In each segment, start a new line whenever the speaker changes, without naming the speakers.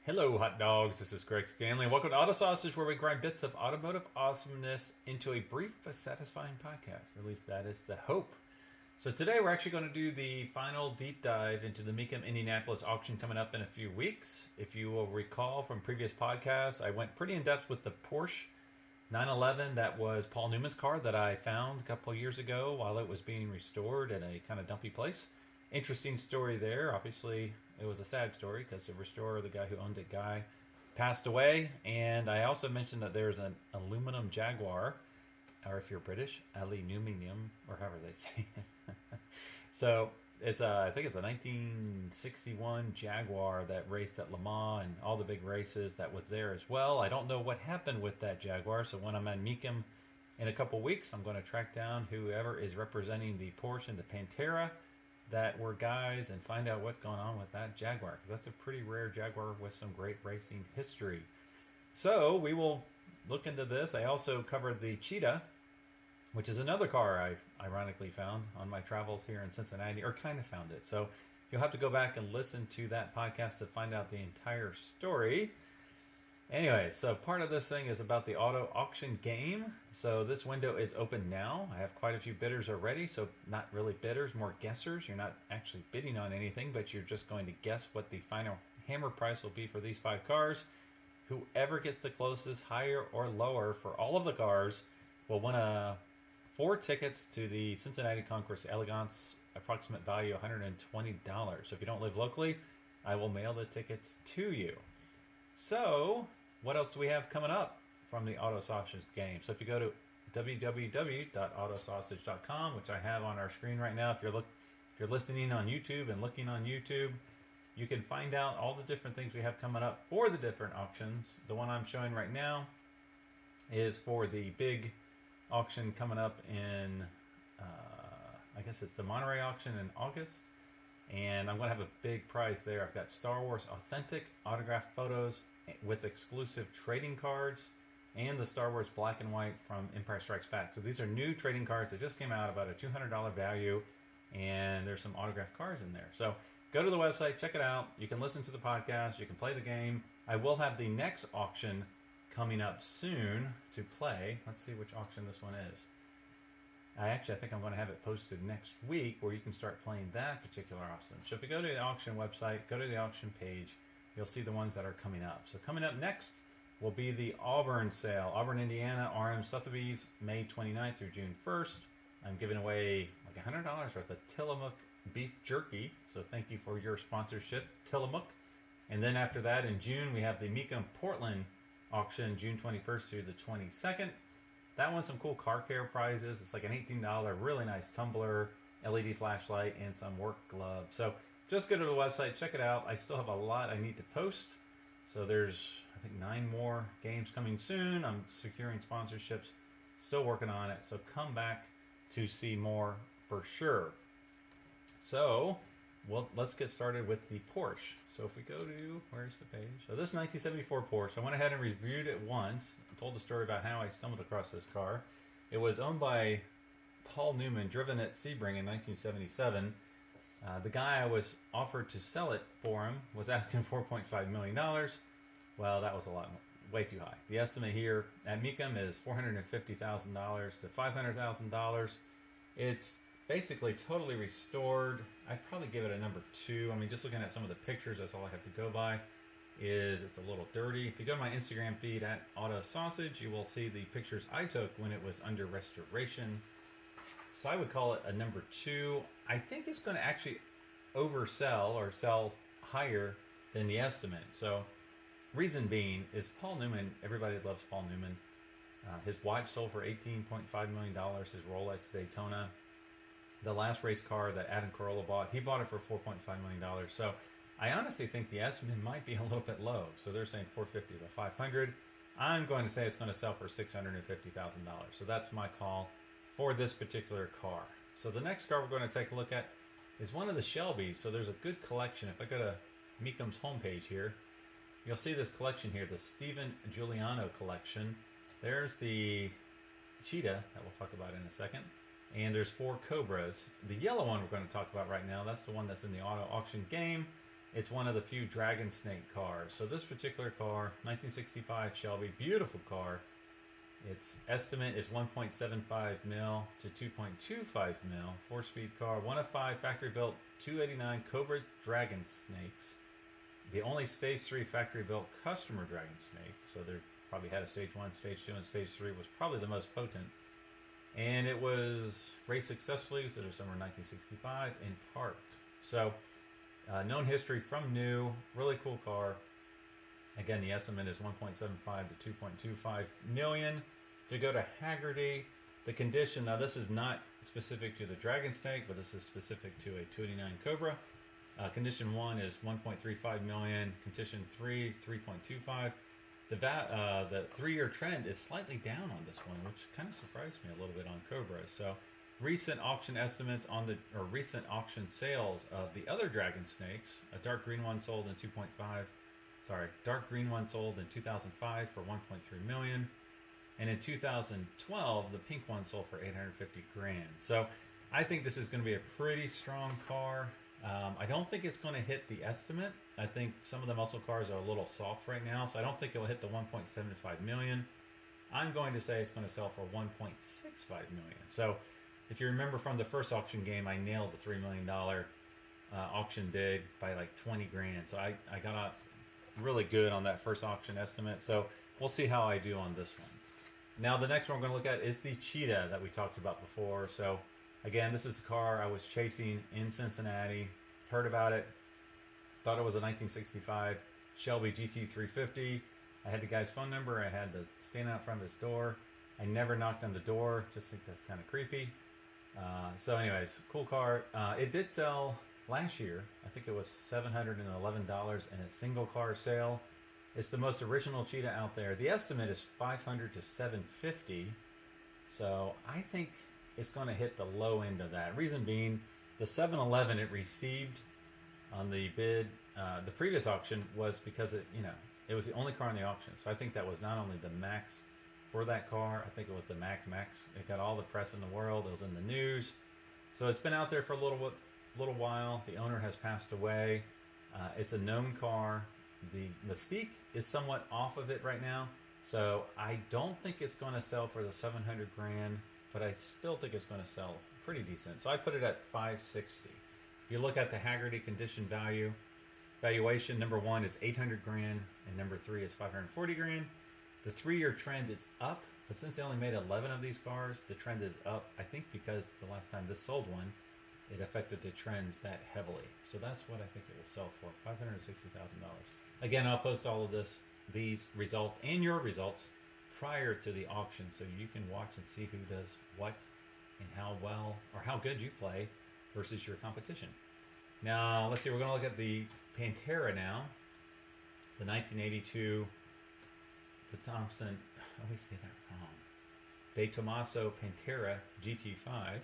Hello, hot dogs. This is Greg Stanley. Welcome to Auto Sausage, where we grind bits of automotive awesomeness into a brief but satisfying podcast. At least that is the hope. So today we're actually going to do the final deep dive into the Mecum Indianapolis auction coming up in a few weeks. If you will recall from previous podcasts, I went pretty in depth with the Porsche 911. That was Paul Newman's car that I found a couple of years ago while it was being restored at a kind of dumpy place. Interesting story there. Obviously, it was a sad story because the restorer, the guy who owned it, passed away. And I also mentioned that there's an aluminum Jaguar, or if you're British, aluminium, or however they say it. So it's I think it's a 1961 Jaguar that raced at Le Mans and all the big races. That was there as well. I don't know what happened with that Jaguar. So when I'm at Mecum in a couple weeks, I'm going to track down whoever is representing the Porsche and the Pantera that were guys and find out what's going on with that Jaguar, because that's a pretty rare Jaguar with some great racing history. So we will look into this. I also covered the Cheetah, which is another car I ironically found on my travels here in Cincinnati, or kind of found it. So you'll have to go back and listen to that podcast to find out the entire story. Anyway, so part of this thing is about the auto auction game. So this window is open now. I have quite a few bidders already. So not really bidders, more guessers. You're not actually bidding on anything, but you're just going to guess what the final hammer price will be for these 5 cars. Whoever gets the closest, higher or lower for all of the cars, will win 4 tickets to the Cincinnati Concours Elegance, approximate value $120. So if you don't live locally, I will mail the tickets to you. So, what else do we have coming up from the Auto Sausage game? So if you go to www.autosausage.com, which I have on our screen right now, if you're listening on YouTube and looking on YouTube, you can find out all the different things we have coming up for the different auctions. The one I'm showing right now is for the big auction coming up in, I guess it's the Monterey auction in August. And I'm going to have a big prize there. I've got Star Wars authentic autographed photos with exclusive trading cards and the Star Wars black and white from Empire Strikes Back. So these are new trading cards that just came out, about a $200 value, and there's some autographed cards in there. So go to the website, check it out. You can listen to the podcast. You can play the game. I will have the next auction coming up soon to play. Let's see which auction this one is. I think I'm going to have it posted next week where you can start playing that particular auction. So if you go to the auction website, go to the auction page, you'll see the ones that are coming up. So coming up next will be the Auburn sale. Auburn, Indiana, RM Sotheby's, May 29th through June 1st. I'm giving away like $100 worth of Tillamook beef jerky. So thank you for your sponsorship, Tillamook. And then after that, in June, we have the Mecum Portland auction, June 21st through the 22nd. That one's some cool car care prizes. It's like an $18 really nice tumbler, LED flashlight, and some work gloves. So just go to the website, check it out. I still have a lot I need to post. So there's, I think, 9 more games coming soon. I'm securing sponsorships, still working on it. So come back to see more for sure. So, well, let's get started with the Porsche. So if we go to, where's the page? So this 1974 Porsche, I went ahead and reviewed it once. I told the story about how I stumbled across this car. It was owned by Paul Newman, driven at Sebring in 1977. The guy I was offered to sell it for him was asking $4.5 million. Well, that was way too high. The estimate here at Mecum is $450,000 to $500,000. It's basically totally restored. I'd probably give it a number 2. I mean, just looking at some of the pictures, that's all I have to go by. It's a little dirty. If you go to my Instagram feed at Auto Sausage, you will see the pictures I took when it was under restoration. So I would call it a number 2. I think it's going to actually oversell or sell higher than the estimate. So reason being is Paul Newman, everybody loves Paul Newman. His watch sold for $18.5 million, his Rolex Daytona. The last race car that Adam Carolla bought, he bought it for $4.5 million. So I honestly think the estimate might be a little bit low. So they're saying $450 to $500. I'm going to say it's going to sell for $650,000. So that's my call for this particular car. So the next car we're going to take a look at is one of the Shelbys. So there's a good collection. If I go to Mecum's homepage here, you'll see this collection here, the Stephen Giuliano collection. There's the Cheetah that we'll talk about in a second. And there's 4 Cobras. The yellow one we're going to talk about right now, that's the one that's in the auto auction game. It's one of the few Dragon Snake cars. So this particular car, 1965 Shelby, beautiful car. Its estimate is 1.75 mil to 2.25 mil. 4-speed car, 1 of 5 factory-built 289 Cobra Dragon Snakes. The only Stage 3 factory-built customer Dragon Snake. So they probably had a Stage 1, Stage 2, and Stage 3 was probably the most potent. And it was raced successfully, so summer 1965, and parked. So, known history from new, really cool car. Again, the estimate is 1.75 to 2.25 million. If you go to Haggerty, the condition, now this is not specific to the Dragon Snake, but this is specific to a 289 Cobra. Condition 1 is 1.35 million. Condition 3, 3.25. The 3-year trend is slightly down on this one, which kind of surprised me a little bit on Cobra. So, recent auction estimates on recent auction sales of the other Dragon Snakes. A dark green one sold in 2005 for 1.3 million, and in 2012 the pink one sold for 850 grand. So, I think this is going to be a pretty strong car. I don't think it's going to hit the estimate. I think some of the muscle cars are a little soft right now, so I don't think it will hit the 1.75 million. I'm going to say it's going to sell for 1.65 million. So if you remember from the first auction game, I nailed the $3 million auction bid by like 20 grand. So I got out really good on that first auction estimate. So we'll see how I do on this one. Now the next one we're going to look at is the Cheetah that we talked about before. So again, this is a car I was chasing in Cincinnati. Heard about it. Thought it was a 1965 Shelby GT350. I had the guy's phone number. I had to stand out front of his door. I never knocked on the door. Just think that's kind of creepy. So anyways, cool car. It did sell last year. I think it was $711 in a single car sale. It's the most original Cheetah out there. The estimate is $500 to $750. So I think it's going to hit the low end of that. Reason being, the 711 it received on the bid, the previous auction, was because it was the only car in the auction. So I think that was not only the max for that car, I think it was the max. It got all the press in the world. It was in the news. So it's been out there for a little while. The owner has passed away. It's a known car. The mystique is somewhat off of it right now. So I don't think it's going to sell for the 700 grand, but I still think it's going to sell pretty decent. So I put it at 560. If you look at the Haggerty condition valuation, number 1 is 800 grand and number 3 is 540 grand. The 3-year trend is up, but since they only made 11 of these cars, the trend is up. I think because the last time this sold one, it affected the trends that heavily. So that's what I think it will sell for, $560,000. Again, I'll post all of these results and your results prior to the auction, so you can watch and see who does what and how well or how good you play versus your competition. Now, let's see, we're going to look at the Pantera now. The 1982, the Thompson, I always say that wrong, De Tomaso Pantera GT5.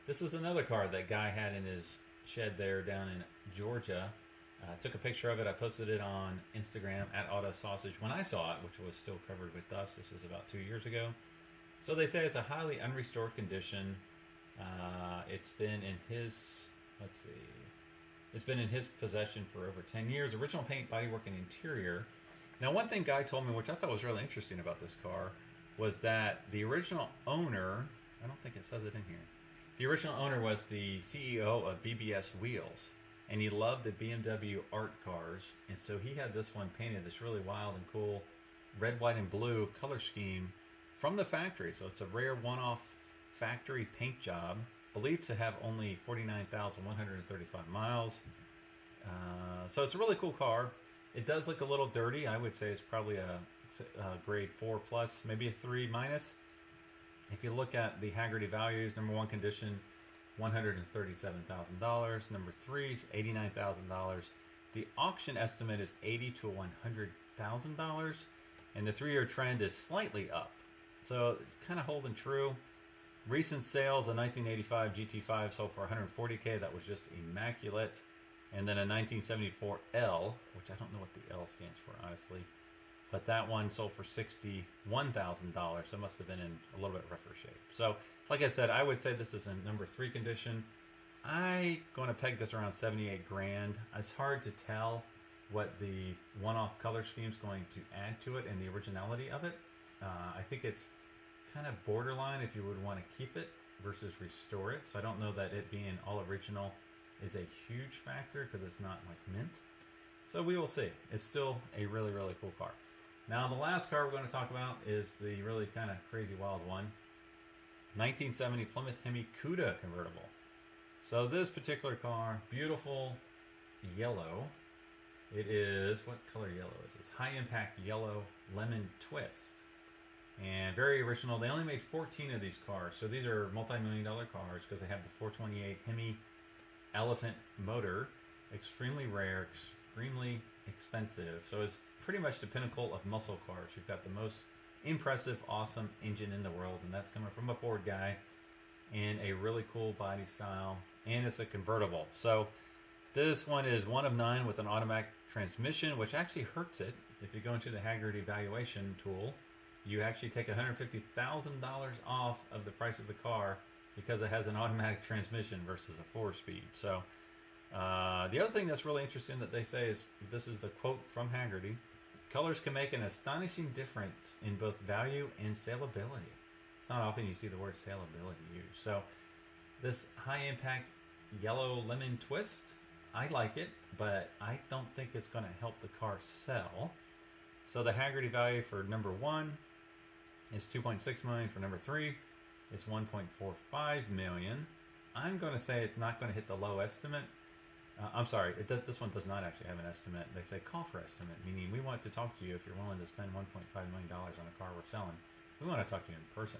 This is another car that guy had in his shed there down in Georgia. Took a picture of it. I posted it on Instagram at Auto Sausage when I saw it, which was still covered with dust. This is about 2 years ago. So they say it's a highly unrestored condition. It's been in his, it's been in his possession for over 10 years. Original paint, bodywork, and interior. Now, one thing Guy told me, which I thought was really interesting about this car, was that the original owner, I don't think it says it in here, the original owner was the CEO of BBS Wheels. And he loved the BMW art cars, and so he had this one painted, this really wild and cool red, white, and blue color scheme from the factory. So it's a rare one-off factory paint job, believed to have only 49,135 miles. So it's a really cool car. It does look a little dirty. I would say it's probably a grade 4 plus, maybe a 3 minus. If you look at the Haggerty values, number 1 condition, $137,000. Number 3 is $89,000. The auction estimate is $80,000 to $100,000, and the 3-year trend is slightly up. So kind of holding true. Recent sales, a 1985 GT5 sold for $140K. That was just immaculate. And then a 1974 L, which I don't know what the L stands for, honestly, but that one sold for $61,000. So it must have been in a little bit rougher shape. So, like I said, I would say this is in number 3 condition. I'm going to peg this around 78 grand. It's hard to tell what the one-off color scheme is going to add to it and the originality of it. I think it's kind of borderline if you would want to keep it versus restore it. So I don't know that it being all original is a huge factor because it's not like mint. So we will see. It's still a really, really cool car. Now the last car we're going to talk about is the really kind of crazy wild one. 1970 Plymouth Hemi Cuda convertible. So this particular car, beautiful yellow. It is, what color yellow is this? High impact yellow lemon twist. And very original. They only made 14 of these cars. So these are multi-million-dollar cars because they have the 428 Hemi elephant motor. Extremely rare, extremely expensive. So it's pretty much the pinnacle of muscle cars. You've got the most impressive, awesome engine in the world, and that's coming from a Ford guy in a really cool body style, and it's a convertible. So this one is one of 9 with an automatic transmission, which actually hurts it. If you go into the Haggard evaluation tool, you actually take $150,000 off of the price of the car because it has an automatic transmission versus a 4-speed. So the other thing that's really interesting that they say is, this is the quote from Haggerty, colors can make an astonishing difference in both value and saleability. It's not often you see the word saleability used. So this high impact yellow lemon twist, I like it, but I don't think it's going to help the car sell. So the Haggerty value for number 1 is 2.6 million. For number 3 is 1.45 million. I'm going to say it's not going to hit the low estimate. I'm sorry, this one does not actually have an estimate. They say call for estimate, meaning we want to talk to you if you're willing to spend $1.5 million on a car we're selling. We want to talk to you in person.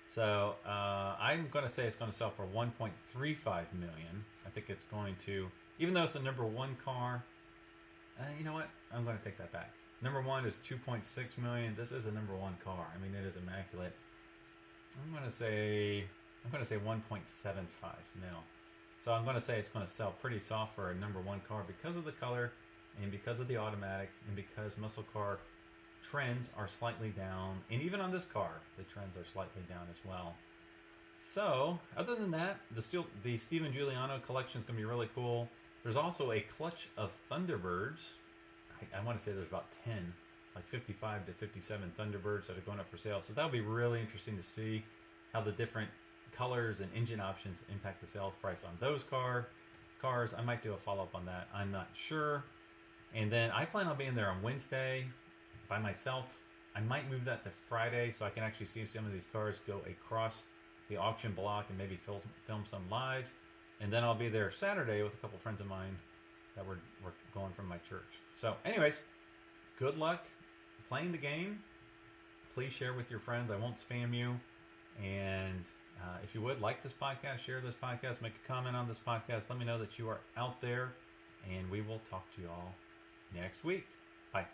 So I'm going to say it's going to sell for 1.35 million. I think it's going to, even though it's the number 1 car, you know what? I'm going to take that back. Number 1 is 2.6 million. This is a number 1 car. I mean, it is immaculate. I'm going to say 1.75 mil. So I'm going to say it's going to sell pretty soft for a number 1 car because of the color and because of the automatic and because muscle car trends are slightly down. And even on this car, the trends are slightly down as well. So other than that, the Steven Giuliano collection is going to be really cool. There's also a clutch of Thunderbirds. I want to say there's about 10, like 55 to 57 Thunderbirds that are going up for sale. So that'll be really interesting to see how the different colors and engine options impact the sales price on those cars. I might do a follow-up on that. I'm not sure. And then I plan on being there on Wednesday by myself. I might move that to Friday so I can actually see some of these cars go across the auction block and maybe film some live. And then I'll be there Saturday with a couple friends of mine that we're going from my church. So anyways, good luck playing the game. Please share with your friends. I won't spam you. And if you would like this podcast, share this podcast, make a comment on this podcast. Let me know that you are out there, and we will talk to you all next week. Bye.